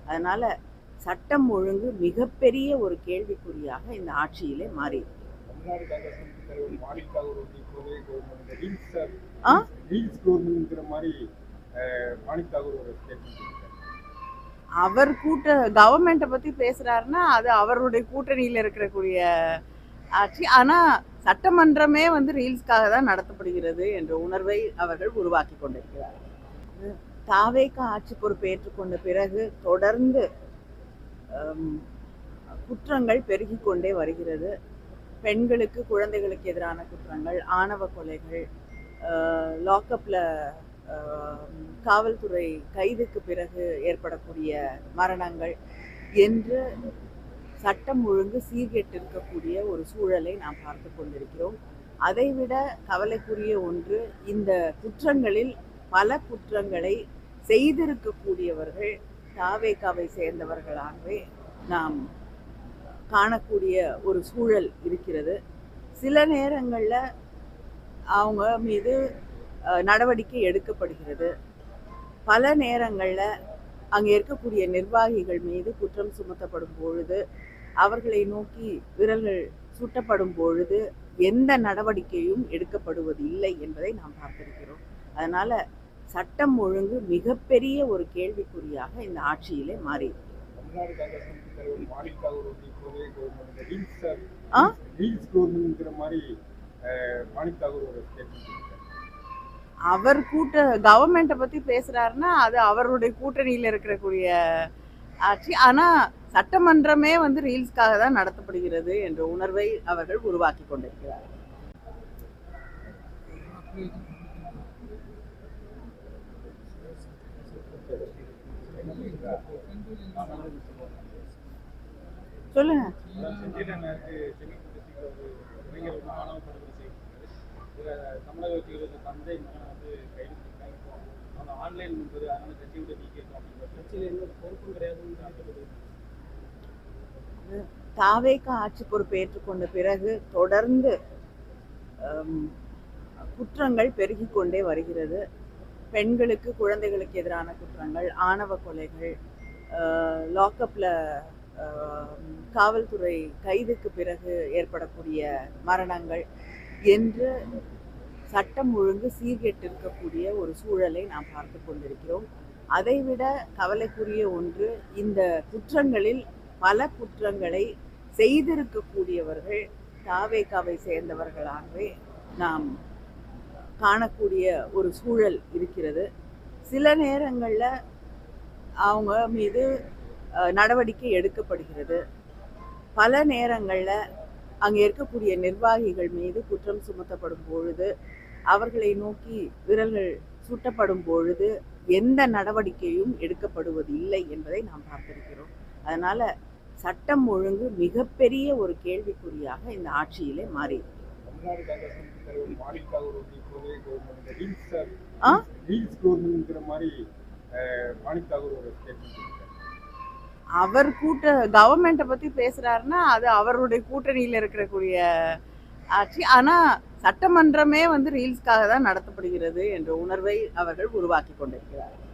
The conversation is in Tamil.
அதனால சட்டம் ஒழுங்கு மிகப்பெரிய ஒரு கேள்விக்குறியாக இந்த ஆட்சியிலே மாறி தமிழ்நாடு காங்கிரஸ் கமிட்டி தலைவர் மாணிக் தாகூர் வந்து இப்போவே ஆ ரீல்ஸ் கவர்மெண்ட்ங்கிற மாதிரி மாணிக் தாகூர் ஒரு ஸ்டேட்மெண்ட் கொடுத்தாரு. அவர் கவர்மெண்ட்டை பத்தி பேசுறாருன்னா அது அவருடைய கூட்டணியில் இருக்கக்கூடிய ஆட்சி. ஆனா சட்டமன்றமே வந்து ரீல்ஸ்க்காக தான் நடத்தப்படுகிறது என்ற உணர்வை அவர்கள் உருவாக்கி கொண்டிருக்கிறார்கள். தாவேக ஆட்சி பொறுப்பு ஏற்றுக்கொண்ட பிறகு தொடர்ந்து குற்றங்கள் பெருகி கொண்டே வருகிறது. பெண்களுக்கு குழந்தைகளுக்கு எதிரான குற்றங்கள், ஆணவ கொலைகள், லாக்அப்ல காவல்துறை கைதுக்கு பிறகு ஏற்படக்கூடிய மரணங்கள் என்று சட்டம் ஒழுங்கு சீர்கெட்டிருக்கக்கூடிய ஒரு சூழலை நாம் பார்த்து கொண்டிருக்கிறோம். அதைவிட கவலைக்குரிய ஒன்று, இந்த குற்றங்களில் பல குற்றங்களை செய்திருக்கக்கூடியவர்கள் தாவேகாவை சேர்ந்தவர்களாகவே நாம் காணக்கூடிய ஒரு சூழல் இருக்கிறது. சில நேரங்களில் அவங்க மீது நடவடிக்கை எடுக்கப்படுகிறது. பல நேரங்களில் அங்கே இருக்கக்கூடிய நிர்வாகிகள் மீது குற்றம் சுமத்தப்படும் பொழுது, அவர்களை நோக்கி விரல்கள் சுட்டப்படும் பொழுது எந்த நடவடிக்கையும் எடுக்கப்படுவது இல்லை என்பதை நாம் பார்த்திருக்கிறோம். அதனால சட்டம் ஒழுங்கு மிகப்பெரிய ஒரு கேள்விக்குறியாக இந்த ஆட்சியிலே மாறி தமிழ்நாடு காங்கிரஸ் கமிட்டி தலைவர் மாணிக் தாகூர் வந்து இப்போவே ரீல்ஸ் கவர்மெண்ட்ங்கிற மாதிரி மாணிக் தாகூர் ஒரு ஸ்டேட்மெண்ட் கொடுத்தாரு. அவர் கவர்மெண்ட்டை பத்தி பேசுறாருன்னா அது அவருடைய கூட்டணியில் இருக்கக்கூடிய ஆட்சி. ஆனா சட்டமன்றமே வந்து ரீல்ஸ்க்காக தான் நடத்தப்படுகிறது என்ற உணர்வை அவர்கள் உருவாக்கி கொண்டிருக்கிறார்கள். சொல்லுங்க. தாவேக ஆட்சி பொறுப்பு ஏற்றுக்கொண்ட பிறகு தொடர்ந்து குற்றங்கள் பெருகி கொண்டே வருகிறது. பெண்களுக்கு குழந்தைகளுக்கு எதிரான குற்றங்கள், ஆணவ கொலைகள், லாக்அப்ல காவல்துறை கைதுக்கு பிறகு ஏற்படக்கூடிய மரணங்கள் என்று சட்டம் ஒழுங்கு சீர்கெட்டிருக்கக்கூடிய ஒரு சூழலை நாம் பார்த்து கொண்டிருக்கிறோம். அதைவிட கவலைக்குரிய ஒன்று, இந்த குற்றங்களில் பல குற்றங்களை செய்திருக்கக்கூடியவர்கள் தாவேகாவை சேர்ந்தவர்களாகவே நாம் காணக்கூடிய ஒரு சூழல் இருக்கிறது. சில நேரங்களில் அவங்க மீது நடவடிக்கை எடுக்கப்படுகிறது. பல நேரங்களில் அங்கே இருக்கக்கூடிய நிர்வாகிகள் மீது குற்றம் சுமத்தப்படும் பொழுது, அவர்களை நோக்கி விரல்கள் சுட்டப்படும் பொழுது எந்த நடவடிக்கையும் எடுக்கப்படுவது இல்லை என்பதை நாம் பார்த்திருக்கிறோம். அதனால சட்டம் ஒழுங்கு மிகப்பெரிய ஒரு கேள்விக்குறியாக இந்த ஆட்சியிலே மாறி தமிழ்நாடு காங்கிரஸ் கமிட்டி தலைவர் மாணிக் தாகூர் வந்து இப்போவே ரீல்ஸ் கவர்மெண்ட்ங்கிற மாதிரி மாணிக் தாகூர் ஒரு ஸ்டேட்மெண்ட் கொடுத்தாரு. அவர் கவர்மெண்ட்டை பத்தி பேசுறாருன்னா அது அவருடைய கூட்டணியில் இருக்கக்கூடிய ஆட்சி. ஆனா சட்டமன்றமே வந்து ரீல்ஸ்க்காக தான் நடத்தப்படுகிறது என்ற உணர்வை அவர்கள் உருவாக்கி கொண்டிருக்கிறார்கள்.